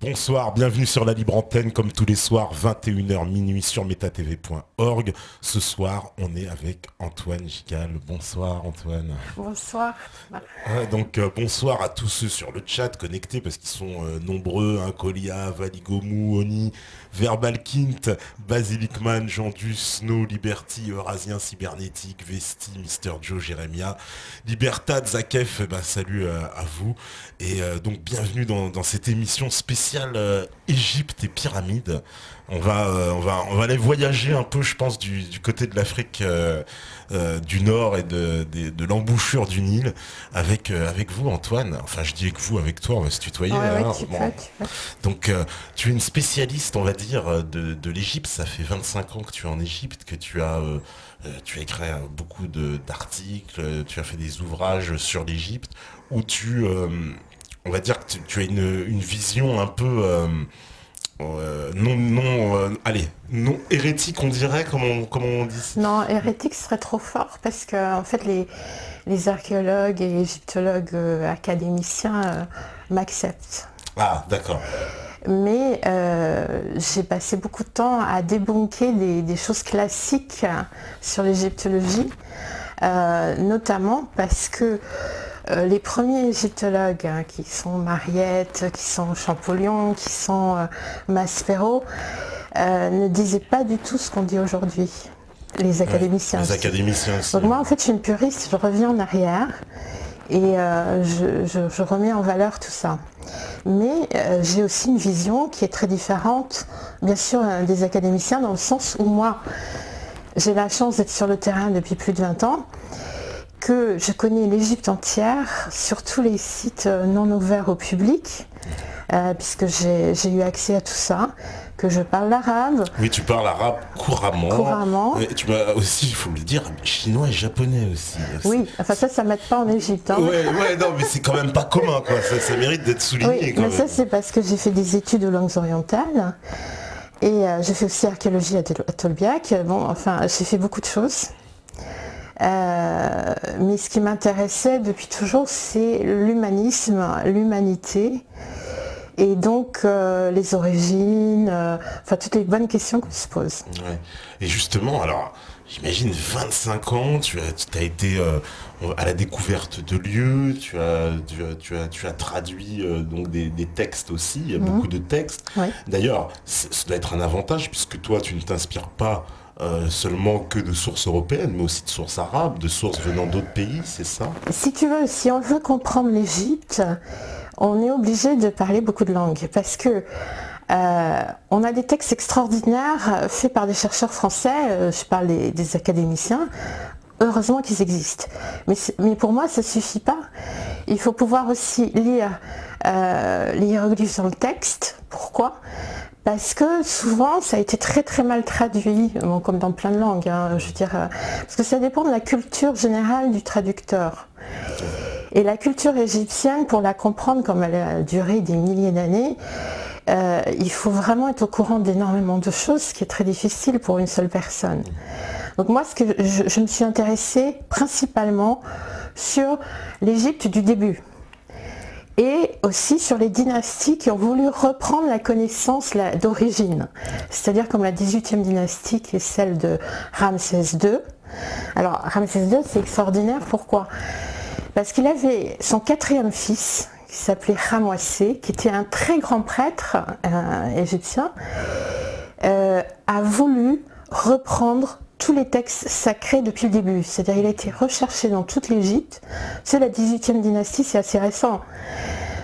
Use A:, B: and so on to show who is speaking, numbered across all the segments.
A: Bonsoir, bienvenue sur la libre antenne comme tous les soirs, 21h minuit sur metatv.org. Ce soir, on est avec Antoine Gigal. Bonsoir Antoine.
B: Bonsoir.
A: Bonsoir à tous ceux sur le chat connectés parce qu'ils sont nombreux, hein, Colia, Valigomou, Oni, Verbalkint, Basilicman, Jandus, Snow, Liberty, Eurasien, Cybernétique, Vesti, Mister Joe, Jérémia, Libertad, Zakef, salut à vous. Et donc bienvenue dans cette émission spéciale Égypte et pyramides. On va aller voyager un peu, je pense, du côté de l'Afrique du Nord et de l'embouchure du Nil avec vous, Antoine. Enfin, je dis avec vous, avec toi, on va se tutoyer.
B: Ouais,
A: hein.
B: tu
A: Bon.
B: peux.
A: Donc, tu es une spécialiste, on va dire, de l'Égypte. Ça fait 25 ans que tu es en Égypte, que tu as écrit beaucoup d'articles, tu as fait des ouvrages sur l'Égypte, où on va dire que tu as une vision un peu non hérétique, on dirait, comment on dit.
B: Non, hérétique serait trop fort parce que en fait les archéologues et égyptologues académiciens m'acceptent.
A: Ah, d'accord.
B: Mais j'ai passé beaucoup de temps à débunker des choses classiques sur l'égyptologie, notamment parce que les premiers égyptologues, hein, qui sont Mariette, qui sont Champollion, qui sont Maspero, ne disaient pas du tout ce qu'on dit aujourd'hui, les académiciens.
A: Les académiciens aussi.
B: Donc moi en fait je suis une puriste, je reviens en arrière et je remets en valeur tout ça. Mais j'ai aussi une vision qui est très différente, bien sûr, des académiciens, dans le sens où moi j'ai la chance d'être sur le terrain depuis plus de 20 ans, que je connais l'Égypte entière, sur tous les sites non ouverts au public, puisque j'ai eu accès à tout ça, que je parle l'arabe.
A: Oui, tu parles arabe couramment.
B: Couramment.
A: Et tu m'as aussi, il faut le dire, chinois et japonais aussi.
B: Oui, enfin ça m'aide pas en Égypte. Hein.
A: Ouais, non, mais c'est quand même pas commun, quoi. Ça mérite d'être souligné.
B: Oui,
A: quand
B: mais
A: même.
B: ça c'est parce que j'ai fait des études aux langues orientales. Et j'ai fait aussi archéologie à Tolbiac. Bon, enfin, j'ai fait beaucoup de choses. Mais ce qui m'intéressait depuis toujours, c'est l'humanisme, l'humanité. Et donc les origines, enfin toutes les bonnes questions qu'on se pose.
A: Ouais. Et justement, alors, j'imagine 25 ans, tu as été à la découverte de lieux, tu as traduit donc des textes aussi, il y a beaucoup de textes.
B: Ouais.
A: D'ailleurs, ça doit être un avantage puisque toi, tu ne t'inspires pas seulement que de sources européennes, mais aussi de sources arabes, de sources venant d'autres pays, c'est ça?
B: Si tu veux, si on veut comprendre l'Égypte, on est obligé de parler beaucoup de langues parce que on a des textes extraordinaires faits par des chercheurs français, je parle des académiciens, heureusement qu'ils existent. Mais pour moi, ça ne suffit pas. Il faut pouvoir aussi lire les hiéroglyphes dans le texte. Pourquoi ? Parce que souvent, ça a été très très mal traduit, bon, comme dans plein de langues, hein, je veux dire, parce que ça dépend de la culture générale du traducteur. Et la culture égyptienne, pour la comprendre, comme elle a duré des milliers d'années, il faut vraiment être au courant d'énormément de choses, ce qui est très difficile pour une seule personne. Donc moi, je me suis intéressée principalement sur l'Égypte du début. Et aussi sur les dynasties qui ont voulu reprendre la connaissance d'origine. C'est-à-dire comme la 18e dynastie qui est celle de Ramsès II. Alors Ramsès II, c'est extraordinaire, pourquoi ? Parce qu'il avait son 4e fils, qui s'appelait Ramwasé, qui était un très grand prêtre égyptien, a voulu reprendre tous les textes sacrés depuis le début. C'est-à-dire il a été recherché dans toute l'Égypte. C'est la 18e dynastie, c'est assez récent.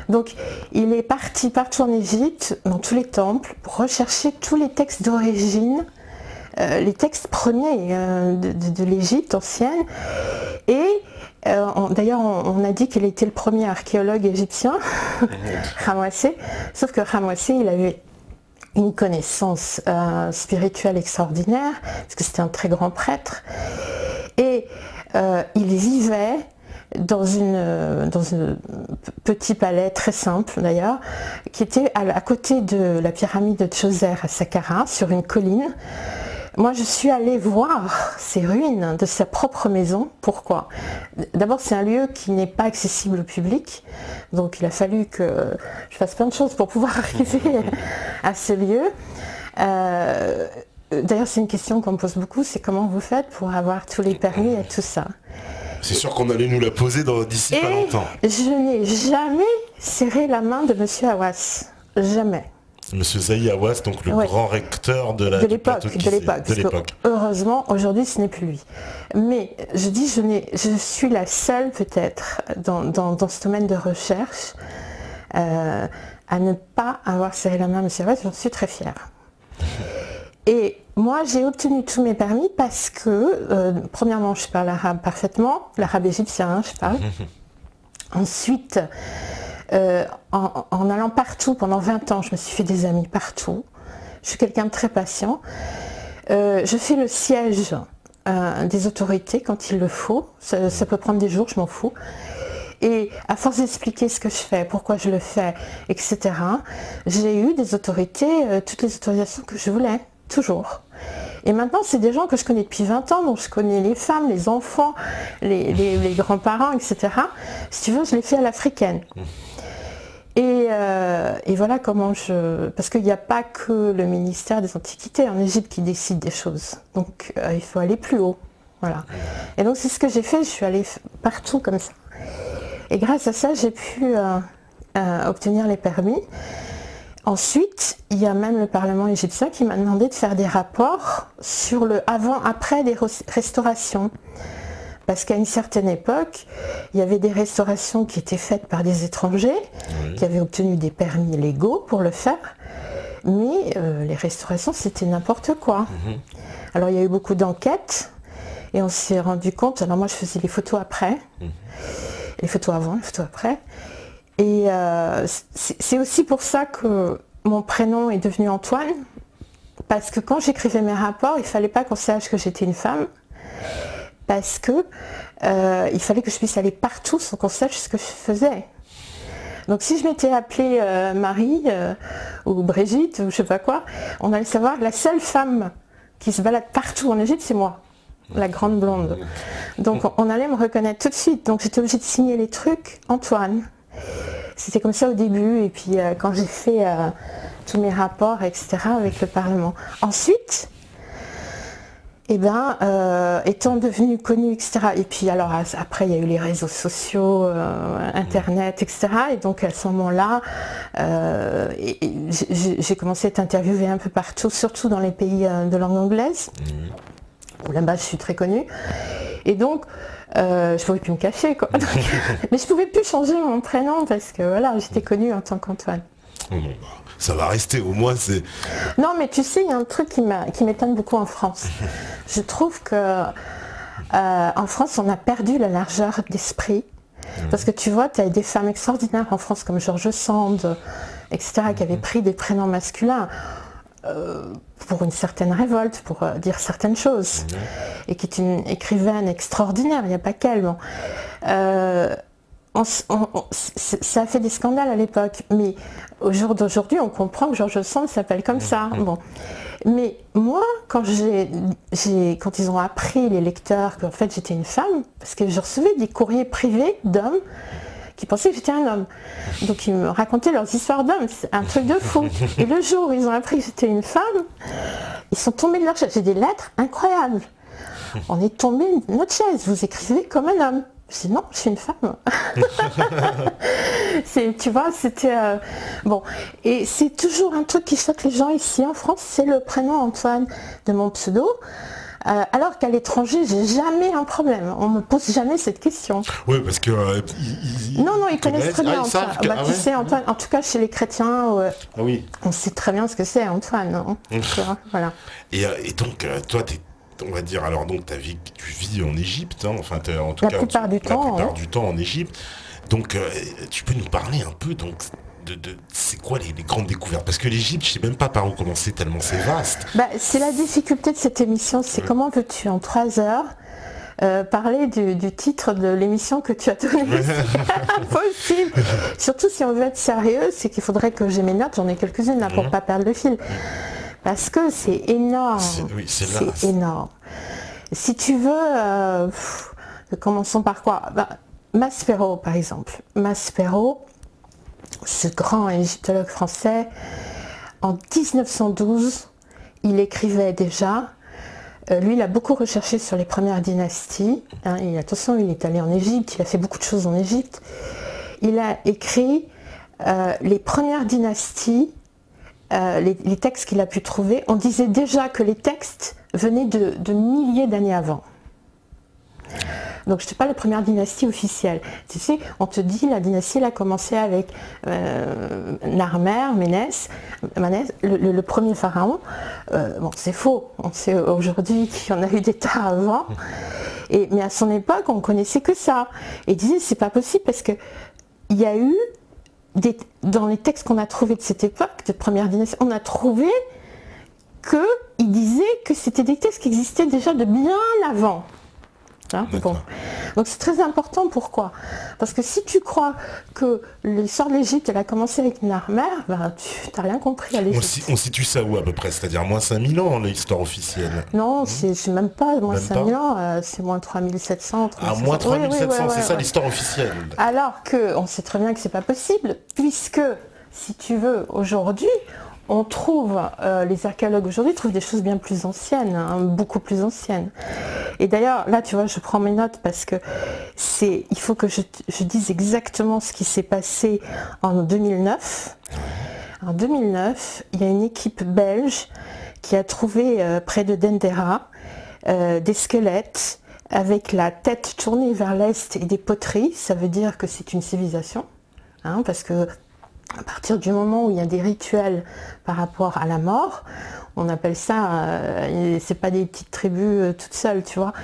B: Donc il est parti partout en Égypte, dans tous les temples, pour rechercher tous les textes d'origine, les textes premiers de l'Égypte ancienne. Et d'ailleurs on a dit qu'il était le premier archéologue égyptien, Ramwasé, sauf que Ramwasé, il avait une connaissance spirituelle extraordinaire, parce que c'était un très grand prêtre, et il vivait dans un petit palais très simple d'ailleurs, qui était à côté de la pyramide de Djoser à Saqqara, sur une colline, Moi, je suis allée voir ces ruines de sa propre maison. Pourquoi? D'abord, c'est un lieu qui n'est pas accessible au public. Donc, il a fallu que je fasse plein de choses pour pouvoir arriver à ce lieu. D'ailleurs, c'est une question qu'on me pose beaucoup, c'est comment vous faites pour avoir tous les permis et tout ça.
A: C'est sûr qu'on allait nous la poser d'ici pas longtemps.
B: Je n'ai jamais serré la main de Monsieur Hawass. Jamais.
A: Monsieur Zahi Hawass, donc le grand recteur de l'époque.
B: Heureusement, aujourd'hui, ce n'est plus lui. Mais je dis, je suis la seule peut-être dans ce domaine de recherche à ne pas avoir serré la main à Monsieur Hawass. J'en suis très fière. Et moi, j'ai obtenu tous mes permis parce que, premièrement, je parle arabe parfaitement, l'arabe égyptien, je parle. Ensuite, en allant partout pendant 20 ans, je me suis fait des amis partout. Je suis quelqu'un de très patient. Je fais le siège des autorités quand il le faut. Ça peut prendre des jours, je m'en fous. Et à force d'expliquer ce que je fais, pourquoi je le fais, etc., j'ai eu des autorités, toutes les autorisations que je voulais, toujours. Et maintenant, c'est des gens que je connais depuis 20 ans, donc je connais les femmes, les enfants, les grands-parents, etc. Si tu veux, je les fais à l'africaine. Et voilà comment parce qu'il n'y a pas que le ministère des Antiquités en Égypte qui décide des choses. Donc il faut aller plus haut. Voilà. Et donc c'est ce que j'ai fait, je suis allée partout comme ça. Et grâce à ça, j'ai pu obtenir les permis. Ensuite, il y a même le Parlement égyptien qui m'a demandé de faire des rapports sur le avant-après des restaurations. Parce qu'à une certaine époque, il y avait des restaurations qui étaient faites par des étrangers, qui avaient obtenu des permis légaux pour le faire, mais les restaurations, c'était n'importe quoi. Alors il y a eu beaucoup d'enquêtes, et on s'est rendu compte, alors moi je faisais les photos après, les photos avant, les photos après, et c'est aussi pour ça que mon prénom est devenu Antoine, parce que quand j'écrivais mes rapports, il ne fallait pas qu'on sache que j'étais une femme, parce que il fallait que je puisse aller partout sans qu'on sache ce que je faisais. Donc si je m'étais appelée Marie ou Brigitte ou je sais pas quoi, on allait savoir que la seule femme qui se balade partout en Égypte, c'est moi, la grande blonde. Donc on allait me reconnaître tout de suite. Donc j'étais obligée de signer les trucs Antoine. C'était comme ça au début, et puis quand j'ai fait tous mes rapports, etc., avec le Parlement. Ensuite, étant devenue connue, etc., et puis alors après il y a eu les réseaux sociaux, Internet, etc., et donc à ce moment-là, j'ai commencé à être interviewée un peu partout, surtout dans les pays de langue anglaise, où là-bas je suis très connue, et donc je ne pouvais plus me cacher, quoi. Donc, mais je ne pouvais plus changer mon prénom parce que voilà, j'étais connue en tant qu'Antoine.
A: Ça va rester, au moins c'est...
B: Non, mais tu sais, il y a un truc qui m'étonne beaucoup en France. Je trouve que en France, on a perdu la largeur d'esprit. Parce que tu vois, tu as des femmes extraordinaires en France comme George Sand, etc., qui avaient pris des prénoms masculins pour une certaine révolte, pour dire certaines choses. Et qui est une écrivaine extraordinaire, il n'y a pas qu'elle. Bon. Ça a fait des scandales à l'époque, mais au jour d'aujourd'hui, on comprend que George Sand s'appelle comme ça. Bon. Mais moi, quand ils ont appris, les lecteurs, qu'en fait j'étais une femme, parce que je recevais des courriers privés d'hommes qui pensaient que j'étais un homme. Donc ils me racontaient leurs histoires d'hommes, c'est un truc de fou. Et le jour où ils ont appris que j'étais une femme, ils sont tombés de leur chaise. J'ai des lettres incroyables. On est tombé de notre chaise, vous écrivez comme un homme. Je dis non, je suis une femme. Tu vois, c'était... bon, et c'est toujours un truc qui choque les gens ici en France, c'est le prénom Antoine de mon pseudo. Alors qu'à l'étranger, j'ai jamais un problème. On me pose jamais cette question.
A: Oui, parce que...
B: non, ils connaissent très bien Antoine. Tu sais, Antoine, en tout cas chez les chrétiens, on sait très bien ce que c'est Antoine. Hein. Voilà.
A: Et donc, toi, on va dire, alors donc tu vis en Égypte, hein, enfin en tout
B: la
A: cas
B: plupart du
A: temps en Égypte. Donc tu peux nous parler un peu donc de c'est quoi les grandes découvertes, parce que l'Égypte, je sais même pas par où commencer tellement c'est vaste.
B: C'est la difficulté de cette émission, c'est comment peux-tu en 3 heures parler du titre de l'émission que tu as donné. C'est impossible. Surtout si on veut être sérieux, c'est qu'il faudrait que j'ai mes notes, j'en ai quelques-unes là pour pas perdre le fil. Parce que c'est énorme.
A: Oui, c'est
B: énorme. Si tu veux, commençons par quoi? Maspero, par exemple. Maspero, ce grand égyptologue français, en 1912, il écrivait déjà. Lui, il a beaucoup recherché sur les premières dynasties. Et attention, il est allé en Égypte, il a fait beaucoup de choses en Égypte. Il a écrit les premières dynasties, les textes qu'il a pu trouver. On disait déjà que les textes venaient de milliers d'années avant. Donc je ne sais pas la première dynastie officielle. Tu sais, on te dit la dynastie elle a commencé avec Narmer, Ménès, le premier pharaon. Bon, c'est faux. On sait aujourd'hui qu'il y en a eu des tas avant. Mais à son époque, on connaissait que ça. Et il disait c'est pas possible parce que il y a eu dans les textes qu'on a trouvés de cette époque, de première dynastie, on a trouvé qu'il disait que c'était des textes qui existaient déjà de bien avant. Bon. Donc c'est très important, pourquoi? Parce que si tu crois que l'histoire de l'Égypte elle a commencé avec Narmer, tu n'as rien compris à l'Égypte.
A: On situe ça où à peu près? C'est-à-dire moins 5000 ans l'histoire officielle?
B: Non, c'est même pas moins 5000 ans, c'est moins 3700.
A: Moins 3700, c'est ça l'histoire officielle.
B: Alors qu'on sait très bien que c'est pas possible, puisque si tu veux, aujourd'hui, on trouve, les archéologues aujourd'hui trouvent des choses bien plus anciennes, beaucoup plus anciennes. Et d'ailleurs, là, tu vois, je prends mes notes parce que il faut que je dise exactement ce qui s'est passé en 2009. En 2009, il y a une équipe belge qui a trouvé près de Dendera des squelettes avec la tête tournée vers l'est et des poteries. Ça veut dire que c'est une civilisation, parce que à partir du moment où il y a des rituels par rapport à la mort, on appelle ça, c'est pas des petites tribus toutes seules, tu vois.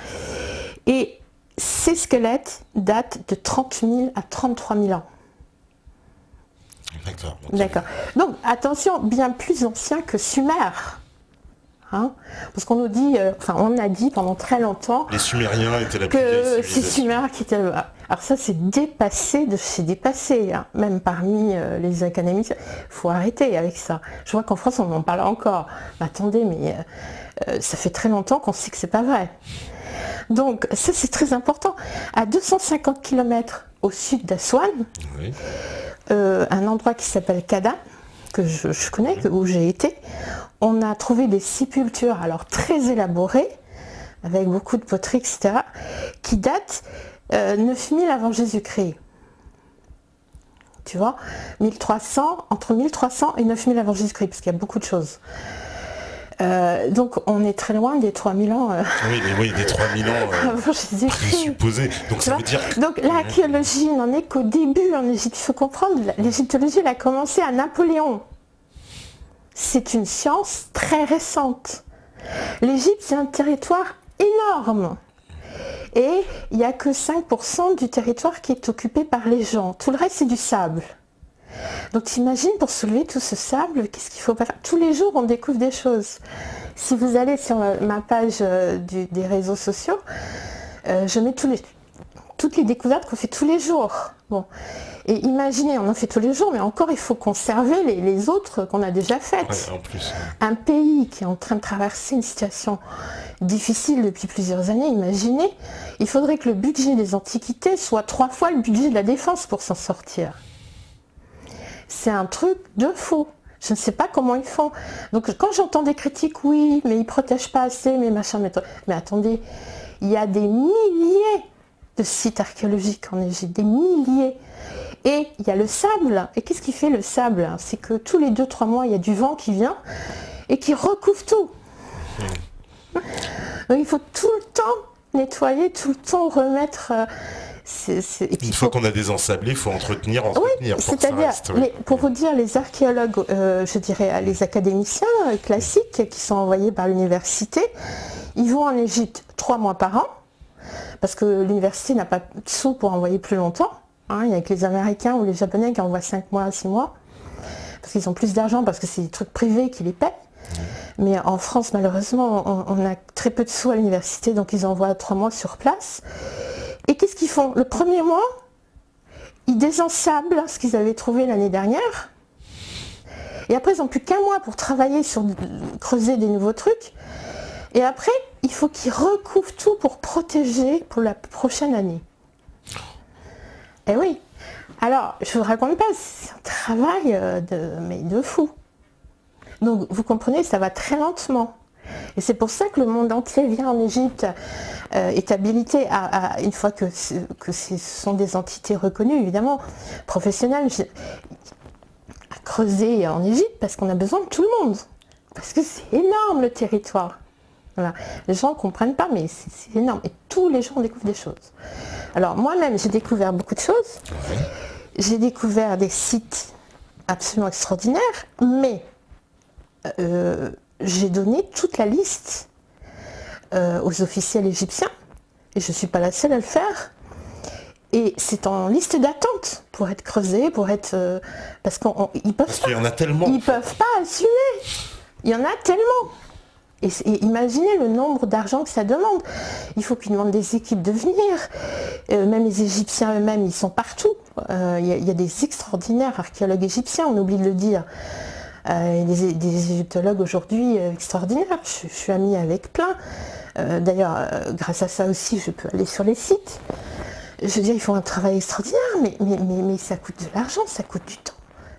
B: Et ces squelettes datent de 30 000 à 33 000 ans. D'accord. Donc attention, bien plus ancien que Sumer. Parce qu'on nous dit, on a dit pendant très longtemps
A: les Sumériens étaient la plus vieille
B: que
A: civilisation.
B: c'est Sumer qui était le... Alors ça c'est dépassé de chez dépassé, même parmi les académiciens. Il faut arrêter avec ça. Je vois qu'en France on en parle encore. Mais attendez, mais ça fait très longtemps qu'on sait que c'est pas vrai. Donc ça c'est très important. À 250 km au sud d'Aswan,
A: oui.
B: Un endroit qui s'appelle Kada, que je connais, où j'ai été, on a trouvé des sépultures alors très élaborées, avec beaucoup de poteries, etc., qui datent 9000 avant Jésus-Christ. Tu vois, 1300, entre 1300 et 9000 avant Jésus-Christ, parce qu'il y a beaucoup de choses. Donc on est très loin des 3000 ans.
A: Oui, des 3000 ans présupposés. Donc ça veut dire que...
B: Donc l'archéologie n'en est qu'au début en Égypte. Il faut comprendre, l'égyptologie elle a commencé à Napoléon. C'est une science très récente. L'Égypte c'est un territoire énorme. Et il n'y a que 5% du territoire qui est occupé par les gens. Tout le reste c'est du sable. Donc t'imagines, pour soulever tout ce sable, qu'est-ce qu'il faut pas faire? Tous les jours on découvre des choses. Si vous allez sur ma page des réseaux sociaux, je mets toutes les découvertes qu'on fait tous les jours. Bon. Et imaginez, on en fait tous les jours, mais encore il faut conserver les autres qu'on a déjà faites.
A: Ouais, en plus.
B: Un pays qui est en train de traverser une situation difficile depuis plusieurs années, imaginez, il faudrait que le budget des antiquités soit 3 fois le budget de la défense pour s'en sortir. C'est un truc de fou. Je ne sais pas comment ils font. Donc quand j'entends des critiques, oui, mais ils ne protègent pas assez, mais machin, mais attendez, il y a des milliers de sites archéologiques en Égypte, des milliers. Et il y a le sable. Et qu'est-ce qui fait le sable? C'est que tous les 2-3 mois, il y a du vent qui vient et qui recouvre tout. Donc il faut tout le temps nettoyer, tout le temps remettre...
A: Une fois qu'on a désensablé, il faut entretenir.
B: Oui, c'est-à-dire, pour vous dire, les archéologues, je dirais les académiciens classiques qui sont envoyés par l'université, ils vont en Égypte 3 mois par an, parce que l'université n'a pas de sous pour envoyer plus longtemps. Il y a que les Américains ou les Japonais qui envoient 5 mois à 6 mois, parce qu'ils ont plus d'argent, parce que c'est des trucs privés qui les paient. Mais en France, malheureusement, on a très peu de sous à l'université, donc ils envoient 3 mois sur place. Et qu'est-ce qu'ils font? Le premier mois, ils désensablent ce qu'ils avaient trouvé l'année dernière. Et après, ils n'ont plus qu'un mois pour travailler sur creuser des nouveaux trucs. Et après, il faut qu'ils recouvrent tout pour protéger pour la prochaine année. Et oui. Alors, je ne vous raconte pas, c'est un travail de fou. Donc, vous comprenez, ça va très lentement. Et c'est pour ça que le monde entier vient en Égypte, est habilité une fois que ce sont des entités reconnues, évidemment, professionnelles, à creuser en Égypte parce qu'on a besoin de tout le monde. Parce que c'est énorme le territoire. Voilà. Les gens ne comprennent pas, mais c'est énorme. Et tous les jours, on découvre des choses. Alors, moi-même, j'ai découvert beaucoup de choses. J'ai découvert des sites absolument extraordinaires, mais j'ai donné toute la liste aux officiels égyptiens, et je ne suis pas la seule à le faire. Et c'est en liste d'attente pour être creusé, pour être... parce qu'ils peuvent
A: Parce qu'il y en a tellement.
B: Ils peuvent pas assumer. Il y en a tellement. Et imaginez le nombre d'argent que ça demande. Il faut qu'ils demandent des équipes de venir. Même les Égyptiens eux-mêmes, ils sont partout. Il y a des extraordinaires archéologues égyptiens, on oublie de le dire. Des égyptologues aujourd'hui extraordinaires. Je suis amie avec plein. D'ailleurs, grâce à ça aussi, je peux aller sur les sites. Je veux dire, ils font un travail extraordinaire, mais ça coûte de l'argent, ça coûte du temps.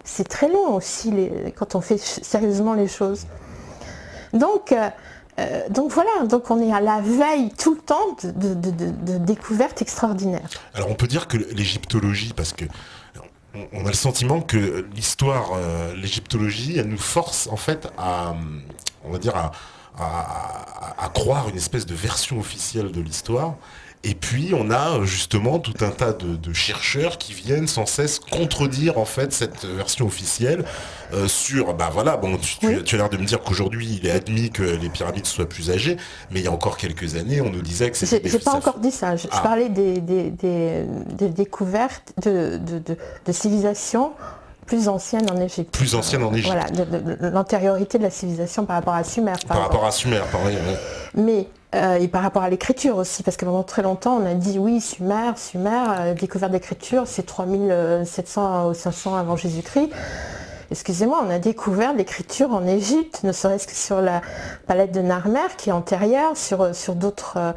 B: C'est très long aussi quand on fait sérieusement les choses. Donc voilà, donc on est à la veille tout le temps de découvertes extraordinaires.
A: Alors on peut dire que l'égyptologie, parce que on a le sentiment que l'histoire, l'égyptologie, elle nous force en fait on va dire à croire une espèce de version officielle de l'histoire. Et puis on a justement tout un tas de chercheurs qui viennent sans cesse contredire en fait cette version officielle sur, bah voilà, bon, tu as l'air de me dire qu'aujourd'hui il est admis que les pyramides soient plus âgées, mais il y a encore quelques années on nous disait que c'était...
B: J'ai pas encore dit ça, je parlais des découvertes de civilisations plus anciennes en Égypte.
A: Plus anciennes en Égypte.
B: Voilà, de l'antériorité de la civilisation par rapport à Sumer.
A: Par rapport à Sumer, pareil. Ouais.
B: Mais et par rapport à l'écriture aussi, parce que pendant très longtemps on a dit oui, Sumer, découverte d'écriture, c'est 3700 ou 500 avant Jésus-Christ. Excusez-moi, on a découvert l'écriture en Égypte, ne serait-ce que sur la palette de Narmer qui est antérieure, sur d'autres,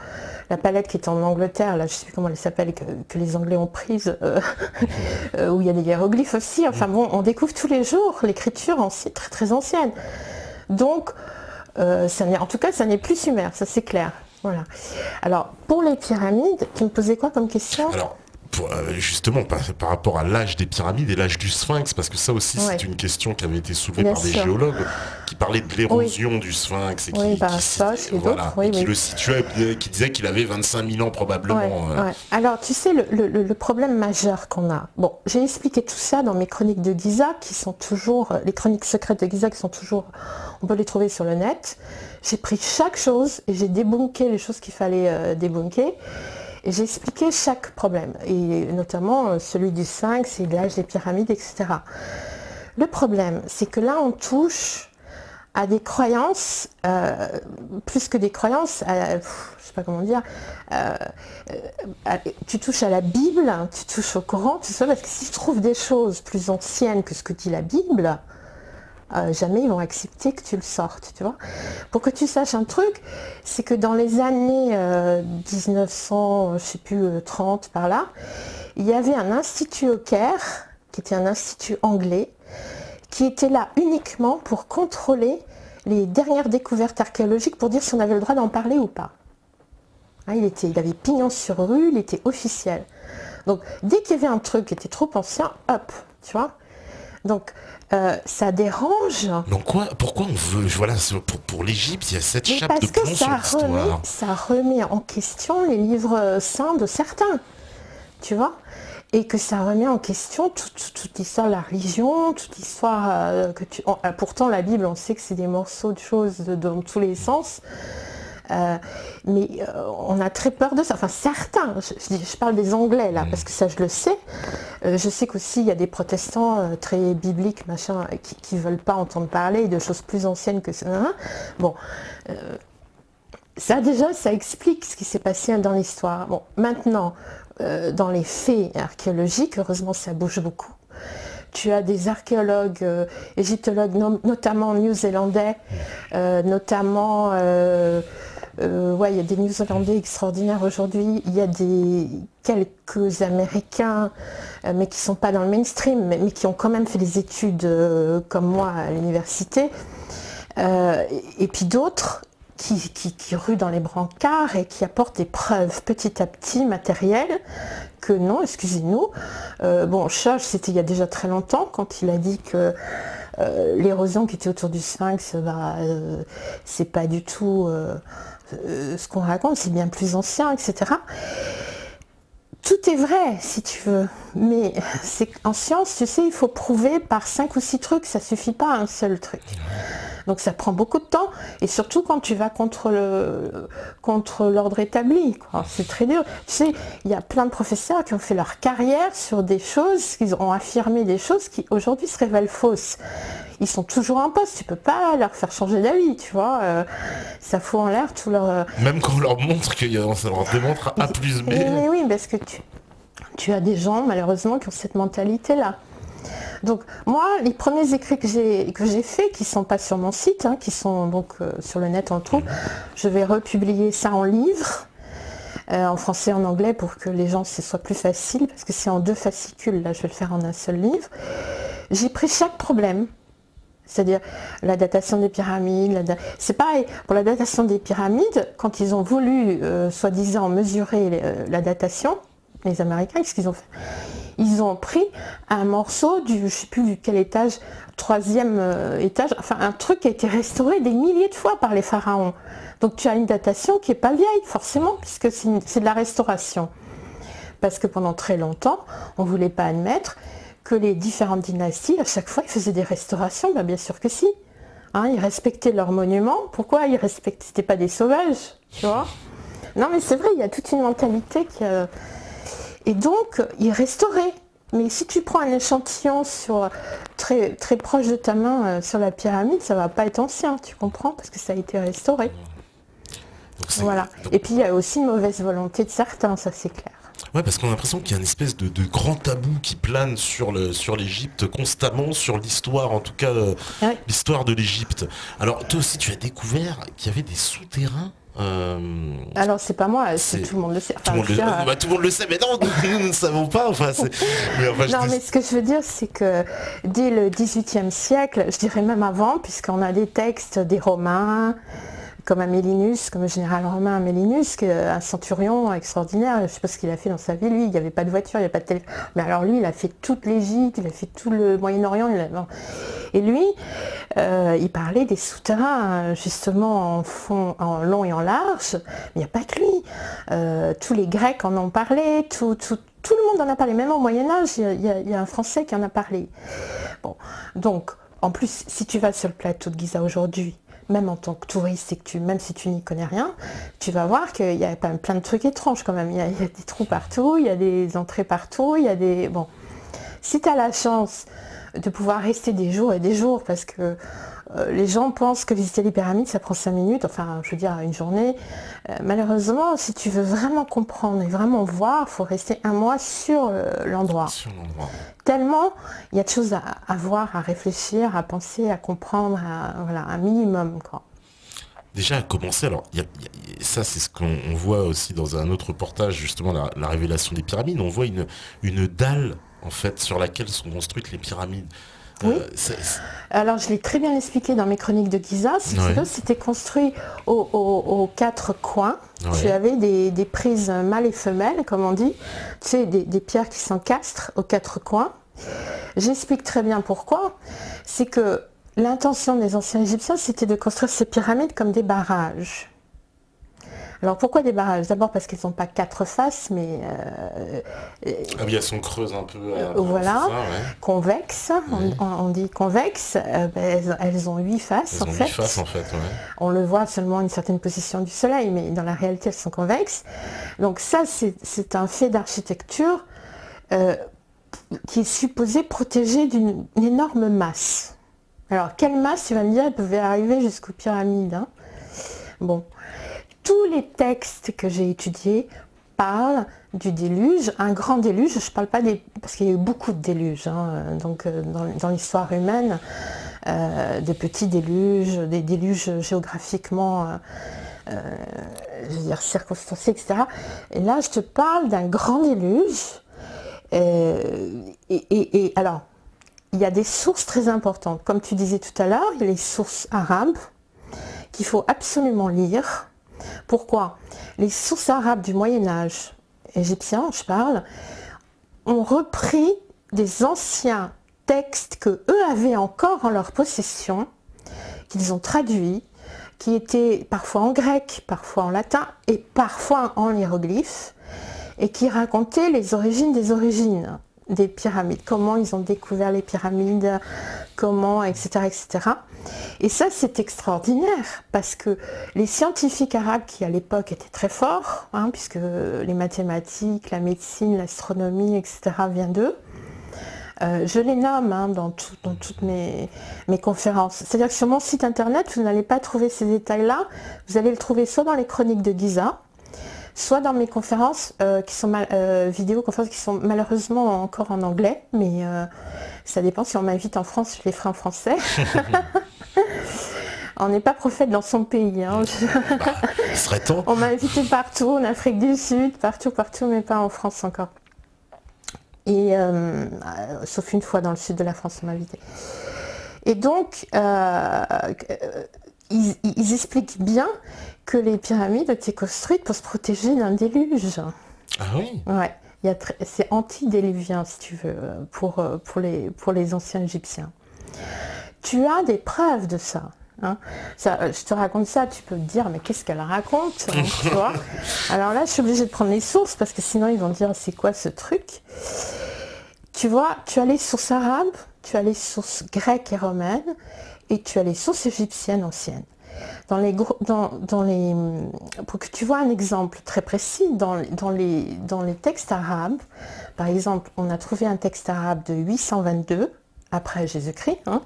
B: la palette qui est en Angleterre, là je ne sais plus comment elle s'appelle, que les Anglais ont prise, où il y a des hiéroglyphes aussi. Enfin bon, on découvre tous les jours l'écriture très très ancienne. Donc, en tout cas, ça n'est plus Sumer, ça c'est clair. Voilà. Alors, pour les pyramides, tu me posais quoi comme question ?
A: Alors, justement, par rapport à l'âge des pyramides et l'âge du Sphinx, parce que ça aussi c'est une question qui avait été soulevée par des géologues qui parlaient de l'érosion du Sphinx et qui le situait, qui disait qu'il avait 25 000 ans probablement.
B: Alors, tu sais, le problème majeur qu'on a, bon, j'ai expliqué tout ça dans mes chroniques de Giza, qui sont toujours, les chroniques secrètes de Giza qui sont toujours, on peut les trouver sur le net. J'ai pris chaque chose et j'ai débunké les choses qu'il fallait débunker. Et j'ai expliqué chaque problème, et notamment celui du Sphinx et de l'âge des pyramides, etc. Le problème, c'est que là, on touche à des croyances, plus que des croyances, je sais pas comment dire, tu touches à la Bible, tu touches au Coran, tu sais, parce que si tu trouves des choses plus anciennes que ce que dit la Bible, jamais ils vont accepter que tu le sortes, tu vois. Pour que tu saches un truc, c'est que dans les années 1900, je sais plus, 30 par là, il y avait un institut au Caire, qui était un institut anglais, qui était là uniquement pour contrôler les dernières découvertes archéologiques, pour dire si on avait le droit d'en parler ou pas. Hein, il avait pignon sur rue, il était officiel. Donc dès qu'il y avait un truc qui était trop ancien, hop, tu vois. Donc ça dérange.
A: Donc pourquoi on veut, voilà, pour l'Égypte, il y a cette chape de plomb sur l'histoire.
B: Ça remet en question les livres saints de certains, tu vois, et que ça remet en question toute l'histoire de la religion, toute l'histoire pourtant la Bible, on sait que c'est des morceaux de choses dans tous les sens. Mais on a très peur de ça, enfin certains, je parle des Anglais là, parce que ça je le sais, je sais qu'aussi il y a des protestants très bibliques, machin, qui veulent pas entendre parler de choses plus anciennes que ça. Bon, ça déjà, ça explique ce qui s'est passé dans l'histoire. Bon, maintenant, dans les faits archéologiques, heureusement ça bouge beaucoup. tu as des archéologues, égyptologues, notamment néo-zélandais, notamment, ouais, il y a des néo-zélandais extraordinaires aujourd'hui, il y a quelques Américains, mais qui ne sont pas dans le mainstream, mais qui ont quand même fait des études comme moi à l'université, et puis d'autres qui ruent dans les brancards et qui apportent des preuves petit à petit matérielles que non, excusez-nous. Bon, Schoch, c'était il y a déjà très longtemps quand il a dit que l'érosion qui était autour du Sphinx, c'est pas du tout ce qu'on raconte, c'est bien plus ancien, etc. Tout est vrai, si tu veux, mais en science, tu sais, il faut prouver par 5 ou 6 trucs, ça suffit pas un seul truc. Donc ça prend beaucoup de temps, et surtout quand tu vas contre l'ordre établi, quoi. C'est très dur. Tu sais, il y a plein de professeurs qui ont fait leur carrière sur des choses, qui ont affirmé des choses qui aujourd'hui se révèlent fausses. Ils sont toujours en poste, tu peux pas leur faire changer d'avis, tu vois. Ça fout en l'air tout leur...
A: Même quand on leur montre que ça leur démontre A plus B.
B: Mais oui, parce que tu as des gens, malheureusement, qui ont cette mentalité-là. Donc moi, les premiers écrits que j'ai faits, qui ne sont pas sur mon site, qui sont donc sur le net, on le trouve, je vais republier ça en livre, en français et en anglais, pour que les gens, ce soit plus facile, parce que c'est en 2 fascicules, là je vais le faire en un seul livre. J'ai pris chaque problème, c'est-à-dire la datation des pyramides, c'est pareil, pour la datation des pyramides, quand ils ont voulu, soi-disant, mesurer la datation, les Américains, qu'est-ce qu'ils ont fait? Ils ont pris un morceau je ne sais plus quel étage, 3e étage, enfin un truc qui a été restauré des milliers de fois par les pharaons. Donc tu as une datation qui n'est pas vieille, forcément, puisque c'est de la restauration. Parce que pendant très longtemps, on ne voulait pas admettre que les différentes dynasties, à chaque fois, ils faisaient des restaurations. Ben, bien sûr que si. Ils respectaient leurs monuments. Pourquoi ils respectaient? C'était pas des sauvages, tu vois? Non, mais c'est vrai, il y a toute une mentalité qui... Et donc, il restaurait. Mais si tu prends un échantillon très, très proche de ta main sur la pyramide, ça ne va pas être ancien, tu comprends? Parce que ça a été restauré. Voilà. Et puis, il y a aussi une mauvaise volonté de certains, ça c'est clair.
A: Ouais, parce qu'on a l'impression qu'il y a une espèce de grand tabou qui plane sur l'Égypte constamment, sur l'histoire, en tout cas, ouais. L'histoire de l'Égypte. Alors, toi aussi, tu as découvert qu'il y avait des souterrains.
B: Alors c'est pas moi, tout le monde le sait.
A: Enfin, tout le monde le sait, mais non, nous ne savons pas.
B: Mais ce que je veux dire, c'est que dès le XVIIIe siècle, je dirais même avant, puisqu'on a des textes des Romains, comme Amélinus, comme le général romain Amélinus, un centurion extraordinaire. Je ne sais pas ce qu'il a fait dans sa vie, lui, il n'y avait pas de voiture, il n'y avait pas de téléphone. Mais alors lui, il a fait toute l'Égypte, il a fait tout le Moyen-Orient. Et lui, il parlait des souterrains, justement, en long et en large. Mais il n'y a pas que lui. Tous les Grecs en ont parlé, tout le monde en a parlé. Même au Moyen-Âge, il y a un Français qui en a parlé. Bon, donc, en plus, si tu vas sur le plateau de Giza aujourd'hui, même en tant que touriste, et même si tu n'y connais rien, tu vas voir qu'il y a plein de trucs étranges quand même. Il y a des trous partout, il y a des entrées partout, il y a des... Bon, si tu as la chance de pouvoir rester des jours et des jours, parce que les gens pensent que visiter les pyramides, ça prend 5 minutes, enfin, je veux dire, une journée. Malheureusement, si tu veux vraiment comprendre et vraiment voir, il faut rester 1 mois sur l'endroit. Tellement, il y a de choses à voir, à réfléchir, à penser, à comprendre, voilà, un minimum, quoi.
A: Déjà à commencer, alors ça c'est ce qu'on voit aussi dans un autre reportage, justement la révélation des pyramides, on voit une dalle en fait sur laquelle sont construites les pyramides.
B: Oui. Alors je l'ai très bien expliqué dans mes chroniques de Giza, si tu veux, c'était construit aux 4 coins. Ouais. Tu avais des prises mâles et femelles, comme on dit, tu sais, des pierres qui s'encastrent aux 4 coins. J'explique très bien pourquoi. C'est que l'intention des anciens Égyptiens, c'était de construire ces pyramides comme des barrages. Alors pourquoi des barrages? D'abord parce qu'elles n'ont pas 4 faces, mais...
A: ah oui, elles sont creuses un peu.
B: Voilà,
A: ça, ouais.
B: Convexes, on dit convexes, elles ont 8 faces en fait.
A: 8 faces en fait, ouais.
B: On le voit seulement à une certaine position du soleil, mais dans la réalité elles sont convexes. Donc ça c'est un fait d'architecture qui est supposé protéger d'une énorme masse. Alors quelle masse, tu vas me dire, elle pouvait arriver jusqu'aux pyramides, hein. Bon. Tous les textes que j'ai étudiés parle du déluge, un grand déluge. Je ne parle pas des... parce qu'il y a eu beaucoup de déluges, hein, donc, dans l'histoire humaine, de petits déluges, des déluges géographiquement je veux dire, circonstanciés, etc. Et là, je te parle d'un grand déluge. Et alors, il y a des sources très importantes. Comme tu disais tout à l'heure, il y a les sources arabes qu'il faut absolument lire. Pourquoi? Les sources arabes du Moyen-Âge, égyptien, je parle, ont repris des anciens textes que eux avaient encore en leur possession, qu'ils ont traduits, qui étaient parfois en grec, parfois en latin et parfois en hiéroglyphes, et qui racontaient les origines des pyramides, comment ils ont découvert les pyramides, comment, etc., etc. Et ça, c'est extraordinaire, parce que les scientifiques arabes, qui à l'époque étaient très forts, hein, puisque les mathématiques, la médecine, l'astronomie, etc., viennent d'eux, je les nomme hein, dans toutes mes conférences. C'est-à-dire que sur mon site internet, vous n'allez pas trouver ces détails-là, vous allez le trouver soit dans les chroniques de Giza, soit dans mes conférences qui sont vidéoconférences qui sont malheureusement encore en anglais, mais ça dépend. Si on m'invite en France, je les ferai en français. On n'est pas prophète dans son pays. Hein.
A: Il serait temps.
B: On m'a invité partout, en Afrique du Sud, partout, mais pas en France encore. Et sauf une fois dans le sud de la France, on m'a invité. Et donc, ils expliquent bien que les pyramides étaient construites pour se protéger d'un déluge.
A: Ah oui?
B: Ouais, c'est antidéluvien, si tu veux, pour les anciens Égyptiens. Tu as des preuves de ça. Hein. Ça, je te raconte ça, tu peux te dire, mais qu'est-ce qu'elle raconte hein, tu vois. Alors là, je suis obligée de prendre les sources, parce que sinon ils vont dire, c'est quoi ce truc? Tu vois, tu as les sources arabes, tu as les sources grecques et romaines, et tu as les sources égyptiennes anciennes. Pour que tu vois un exemple très précis, dans les textes arabes, par exemple, on a trouvé un texte arabe de 822, après Jésus-Christ, hein,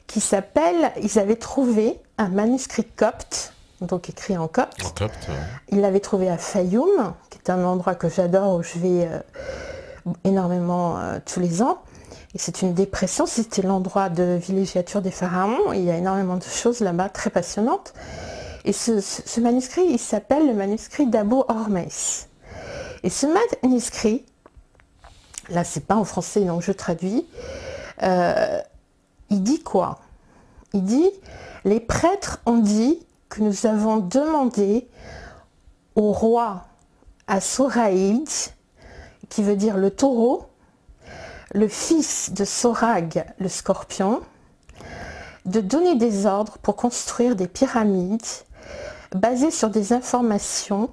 B: qui s'appelle, ils avaient trouvé un manuscrit copte, donc écrit en copte.
A: En copte, ouais.
B: Ils l'avaient trouvé à Fayoum, qui est un endroit que j'adore, où je vais énormément tous les ans. Et c'est une dépression, c'était l'endroit de villégiature des pharaons. Et il y a énormément de choses là-bas très passionnantes. Et ce manuscrit, il s'appelle le manuscrit d'Abou Hormès. Et ce manuscrit, là c'est pas en français donc je traduis, il dit quoi? Il dit, les prêtres ont dit que nous avons demandé au roi Assoraïd, qui veut dire le taureau, le fils de Sorag, le scorpion, de donner des ordres pour construire des pyramides basées sur des informations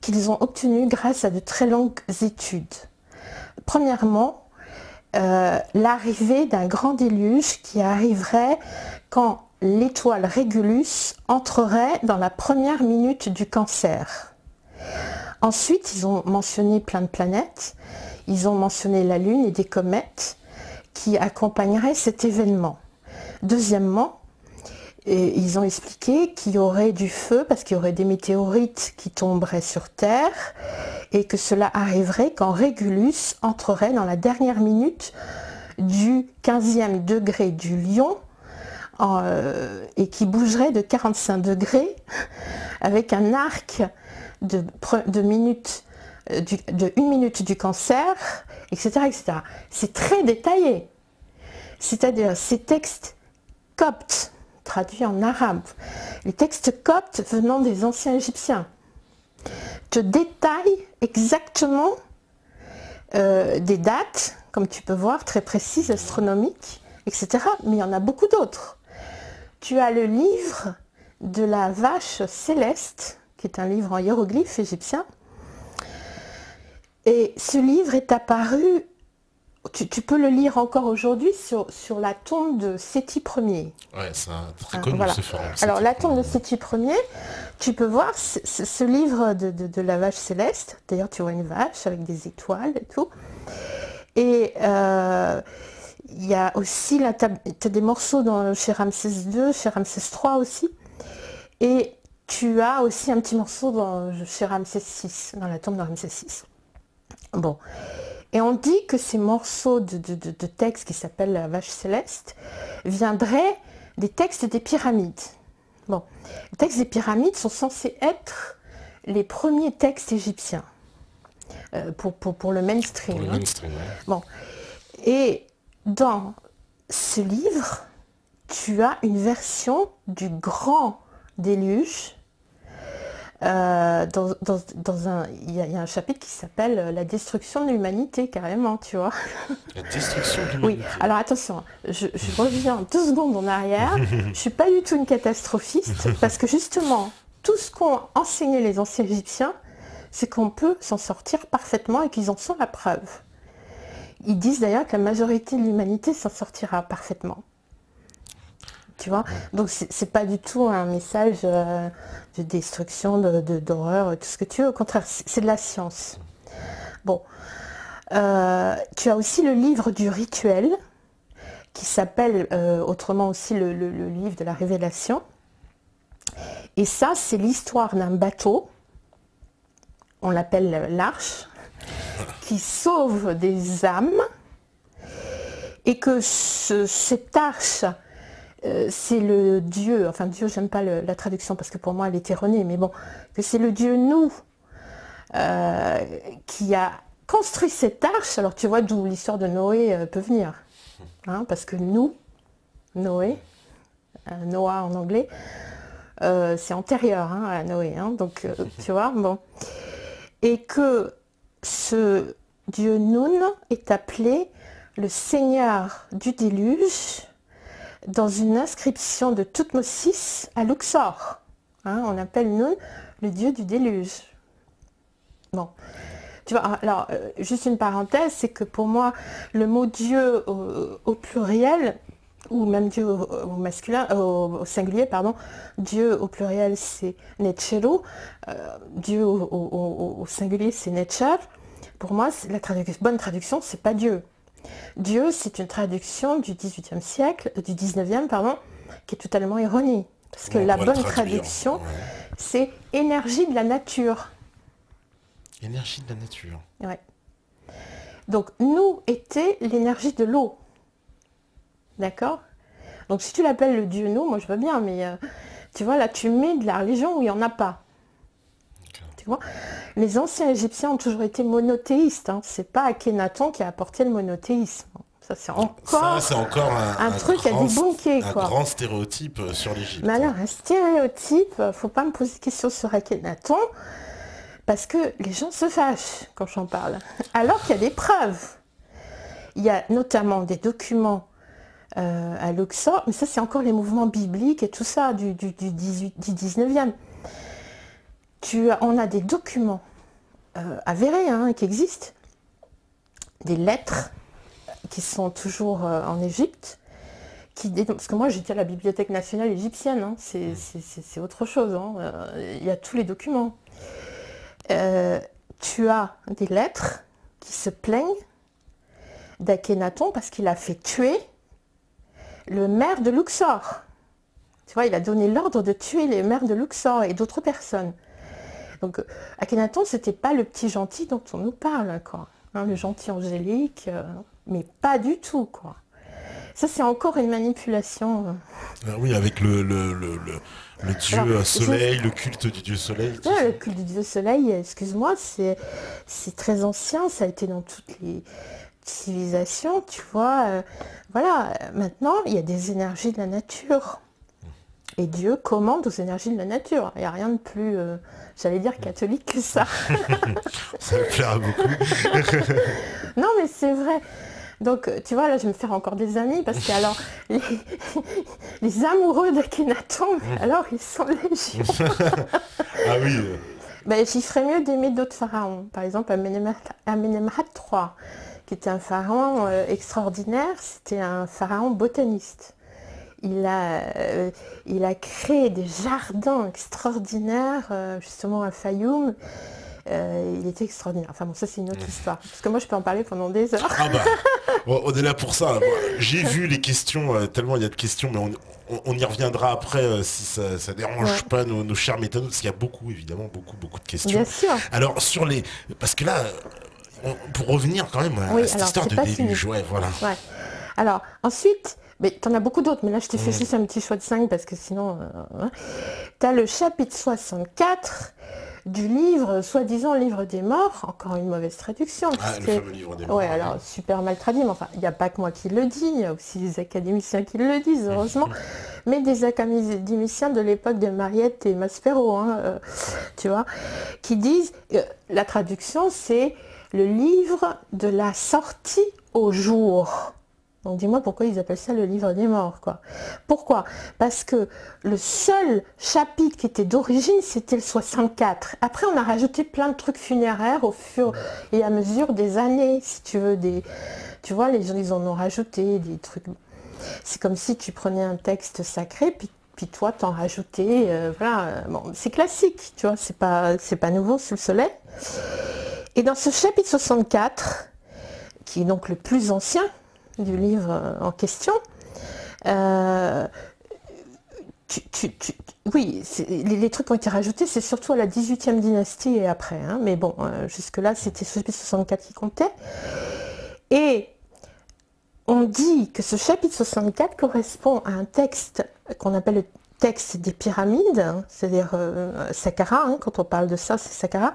B: qu'ils ont obtenues grâce à de très longues études. Premièrement, l'arrivée d'un grand déluge qui arriverait quand l'étoile Régulus entrerait dans la première minute du Cancer. Ensuite, ils ont mentionné plein de planètes, ils ont mentionné la Lune et des comètes qui accompagneraient cet événement. Deuxièmement, ils ont expliqué qu'il y aurait du feu parce qu'il y aurait des météorites qui tomberaient sur Terre et que cela arriverait quand Régulus entrerait dans la dernière minute du 15e degré du Lion et qui bougerait de 45 degrés avec un arc de 1 minute du Cancer, etc., etc. C'est très détaillé. C'est-à-dire ces textes coptes, traduits en arabe, les textes coptes venant des anciens Égyptiens, te détaillent exactement des dates, comme tu peux voir, très précises, astronomiques, etc. Mais il y en a beaucoup d'autres. Tu as le livre de la vache céleste, qui est un livre en hiéroglyphe égyptien. Et ce livre est apparu, tu peux le lire encore aujourd'hui sur la tombe de Séti Ier.
A: Ouais, c'est très connu
B: voilà.
A: ce pharaon.
B: Alors la tombe de Séti Ier, tu peux voir ce livre de la vache céleste. D'ailleurs, tu vois une vache avec des étoiles et tout. Et il y a aussi, tu as des morceaux chez Ramsès II, chez Ramsès III aussi. Et Tu as aussi un petit morceau chez Ramsès VI, dans la tombe de Ramsès VI. Bon. Et on dit que ces morceaux de textes qui s'appellent la vache céleste viendraient des textes des pyramides. Bon. Les textes des pyramides sont censés être les premiers textes égyptiens pour le mainstream.
A: Pour le mainstream, ouais.
B: Bon. Et dans ce livre, tu as une version du grand déluge. Il y a un chapitre qui s'appelle la destruction de l'humanité, carrément, tu vois.
A: La destruction de l'humanité.
B: Oui, alors attention, je reviens 2 secondes en arrière. Je ne suis pas du tout une catastrophiste, parce que justement, tout ce qu'ont enseigné les anciens Égyptiens, c'est qu'on peut s'en sortir parfaitement et qu'ils en sont la preuve. Ils disent d'ailleurs que la majorité de l'humanité s'en sortira parfaitement. Tu vois, donc c'est pas du tout un message de destruction, d'horreur, tout ce que tu veux. Au contraire, c'est de la science. Bon, tu as aussi le livre du rituel, qui s'appelle autrement aussi le livre de la révélation. Et ça, c'est l'histoire d'un bateau, on l'appelle l'arche, qui sauve des âmes, et que cette arche... c'est le Dieu, enfin Dieu, j'aime pas la traduction parce que pour moi elle est erronée, mais bon, que c'est le Dieu nous qui a construit cette arche. Alors tu vois d'où l'histoire de Noé peut venir, hein, parce que nous, Noé, Noah en anglais, c'est antérieur à Noé, hein, donc tu vois, bon. Et que ce Dieu Nun est appelé le Seigneur du déluge, dans une inscription de Toutmosis à Luxor. Hein, on appelle Nun le dieu du déluge. Bon. Tu vois, alors, juste une parenthèse, c'est que pour moi, le mot Dieu au pluriel, ou même Dieu au masculin, au singulier, pardon, Dieu au pluriel, c'est Netcheru, Dieu au singulier, c'est Netcher. Pour moi, la bonne traduction, c'est pas Dieu. Dieu, c'est une traduction du 18e siècle, du 19e, pardon, qui est totalement erronée. Parce que la bonne traduction, ouais, c'est énergie de la nature.
A: Énergie de la nature.
B: Ouais. Donc, nous était l'énergie de l'eau. D'accord? Donc, si tu l'appelles le Dieu nous, moi je veux bien, mais tu vois, là, tu mets de la religion où il n'y en a pas. Tu vois, les anciens Égyptiens ont toujours été monothéistes. Hein. C'est pas Akhenaton qui a apporté le monothéisme. Ça, c'est encore un truc à débunker.
A: Un grand stéréotype sur l'Égypte.
B: Mais alors, un stéréotype, faut pas me poser de questions sur Akhenaton, parce que les gens se fâchent quand j'en parle. Alors qu'il y a des preuves. Il y a notamment des documents à Luxor, mais ça, c'est encore les mouvements bibliques et tout ça du 19e. On a des documents avérés, hein, qui existent, des lettres qui sont toujours en Égypte, parce que moi j'étais à la Bibliothèque nationale égyptienne, hein, c'est autre chose, hein, il y a tous les documents. Tu as des lettres qui se plaignent d'Akhenaton parce qu'il a fait tuer le maire de Luxor. Tu vois, il a donné l'ordre de tuer les maires de Luxor et d'autres personnes. Donc, Akhenaton, c'était pas le petit gentil dont on nous parle, quoi. Hein, le gentil angélique, mais pas du tout, quoi. Ça, c'est encore une manipulation.
A: Oui, avec le dieu soleil, le culte du dieu soleil.
B: Ouais, le culte du dieu soleil, excuse-moi, c'est très ancien, ça a été dans toutes les civilisations, tu vois. Voilà, maintenant, il y a des énergies de la nature. Et Dieu commande aux énergies de la nature. Il n'y a rien de plus, j'allais dire, catholique que ça.
A: Ça me plaira beaucoup.
B: Non, mais c'est vrai. Donc, tu vois, là, je vais me faire encore des amis, parce que, alors, les amoureux d'Akhenaton, alors, ils sont légion.
A: Ah oui.
B: Ben, j'y ferais mieux d'aimer d'autres pharaons. Par exemple, Amenemhat III, qui était un pharaon extraordinaire. C'était un pharaon botaniste. Il a créé des jardins extraordinaires, justement à Fayoum, il était extraordinaire. Enfin bon, ça c'est une autre histoire. Parce que moi je peux en parler pendant des heures.
A: Ah bah, on est là pour ça. Moi, j'ai vu les questions, tellement il y a de questions, mais on y reviendra après si ça dérange pas nos chers méthodes, parce qu'il y a beaucoup, évidemment, beaucoup de questions.
B: Bien sûr.
A: Alors, parce que là, pour revenir quand même à cette histoire de déluge, voilà.
B: Ouais. Alors, ensuite, mais t'en as beaucoup d'autres, mais là je t'ai fait juste un petit choix de 5 parce que sinon... T'as le chapitre 64 du livre, soi-disant livre des morts, encore une mauvaise traduction.
A: Ah, le fameux livre des morts.
B: Ouais, alors super mal traduit, mais enfin, il n'y a pas que moi qui le dis, il y a aussi des académiciens qui le disent, heureusement, mais des académiciens de l'époque de Mariette et Maspero, tu vois, qui disent, la traduction c'est le livre de la sortie au jour. Donc dis-moi pourquoi ils appellent ça le livre des morts, quoi. Pourquoi? Parce que le seul chapitre qui était d'origine, c'était le 64. Après, on a rajouté plein de trucs funéraires au fur et à mesure des années, si tu veux. Tu vois, les gens, ils en ont rajouté des trucs. C'est comme si tu prenais un texte sacré, puis toi, t'en rajoutais. Voilà. Bon, c'est classique, tu vois, c'est pas nouveau sous le soleil. Et dans ce chapitre 64, qui est donc le plus ancien du livre en question, oui, les trucs qui ont été rajoutés, c'est surtout à la 18e dynastie et après, mais bon, jusque-là, c'était ce chapitre 64 qui comptait. Et on dit que ce chapitre 64 correspond à un texte qu'on appelle le texte des pyramides, c'est-à-dire Saqqara, quand on parle de ça, c'est Saqqara,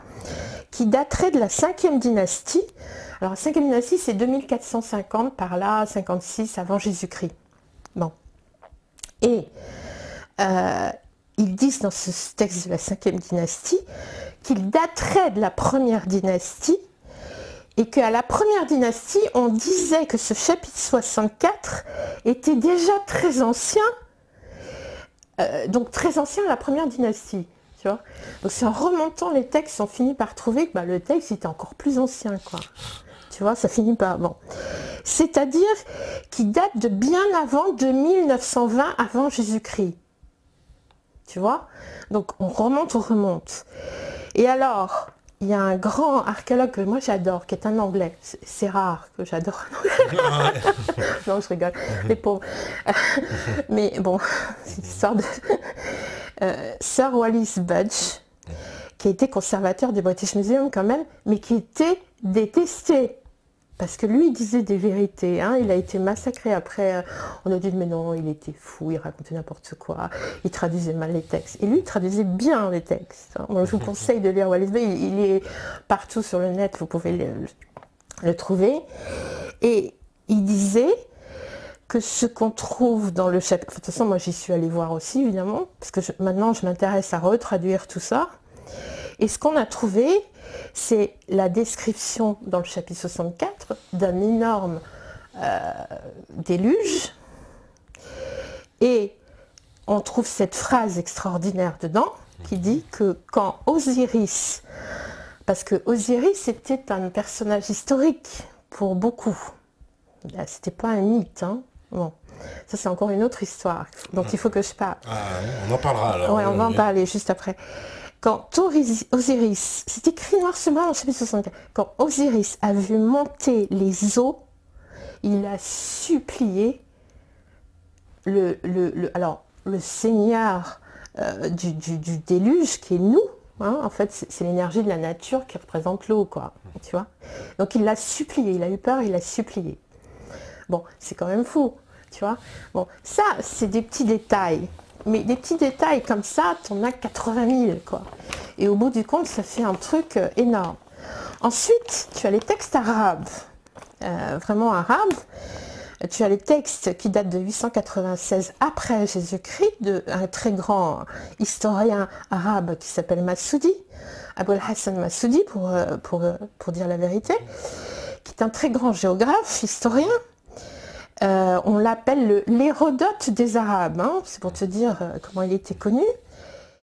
B: qui daterait de la 5e dynastie. Alors la 5e dynastie, c'est 2450, par là, 56 avant Jésus-Christ. Bon. Et ils disent dans ce texte de la 5e dynastie qu'il daterait de la première dynastie et qu'à la première dynastie, on disait que ce chapitre 64 était déjà très ancien, donc très ancien à la première dynastie. Tu vois, donc c'est en remontant les textes, on finit par trouver que le texte était encore plus ancien, quoi. Tu vois, ça finit par... Bon. C'est-à-dire qu'il date de bien avant 2920 avant Jésus-Christ. Tu vois? Donc on remonte. Et alors, il y a un grand archéologue que moi j'adore, qui est un Anglais. C'est rare que j'adore un Anglais. Non, je rigole. Les pauvres. Mais bon, c'est une histoire de... Sir Wallis Budge, qui a été conservateur du British Museum quand même, mais qui était détesté. Parce que lui, il disait des vérités. Il a été massacré après. On a dit, mais non, il était fou, il racontait n'importe quoi. Il traduisait mal les textes. Et lui, il traduisait bien les textes. Moi, je vous conseille de lire Wallis Budge. Il est partout sur le net, vous pouvez le trouver. Et il disait que ce qu'on trouve dans le chapitre... De toute façon, moi, j'y suis allée voir aussi, évidemment, parce que maintenant, je m'intéresse à retraduire tout ça. Et ce qu'on a trouvé, c'est la description dans le chapitre 64 d'un énorme déluge. Et on trouve cette phrase extraordinaire dedans qui dit que quand Osiris, parce que Osiris était un personnage historique pour beaucoup, c'était pas un mythe, Bon, ça c'est encore une autre histoire dont il faut que je parle.
A: Ah, on en parlera alors.
B: Ouais, on va en parler juste après. Quand Osiris, c'est écrit noir sur blanc dans le chapitre 64, quand Osiris a vu monter les eaux, il a supplié le Seigneur du déluge, qui est nous, en fait, c'est l'énergie de la nature qui représente l'eau, quoi, tu vois. Donc il l'a supplié, il a eu peur, il a supplié. Bon, c'est quand même fou, tu vois. Bon, ça, c'est des petits détails. Mais des petits détails comme ça, t'en as 80 000, quoi. Et au bout du compte, ça fait un truc énorme. Ensuite, tu as les textes arabes, vraiment arabes. Tu as les textes qui datent de 896 après Jésus-Christ, d'un très grand historien arabe qui s'appelle Massoudi, Abul Hassan Massoudi, pour dire la vérité, qui est un très grand géographe, historien. On l'appelle l'Hérodote des Arabes, c'est pour te dire comment il était connu.